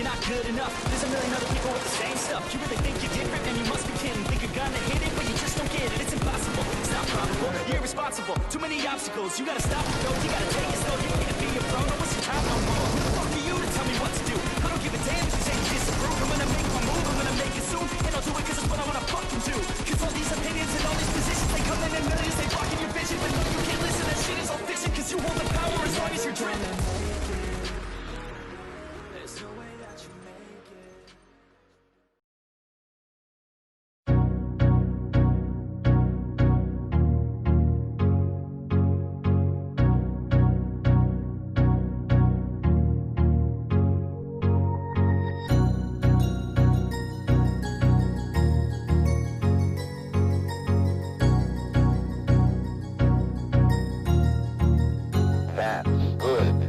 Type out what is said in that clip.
you're not good enough. There's a million other people with the same stuff. You really think you're different, and you must be kidding. Think you're gonna hit it, but you just don't get it. It's impossible, it's not probable, you're irresponsible. Too many obstacles, you gotta stop and go. You gotta take it slow, you can't be a pro. No one's your time no more. Who the fuck are you to tell me what to do? I don't give a damn if you say you disapprove. I'm gonna make my move, I'm gonna make it soon. And I'll do it cause it's what I wanna fucking do. Cause all these opinions and all these positions, they come in millions, they blocking your vision. But no, you can't listen, that shit is all fiction. Cause you hold the power as long as you're dreaming. There's no way that you make it. That's good.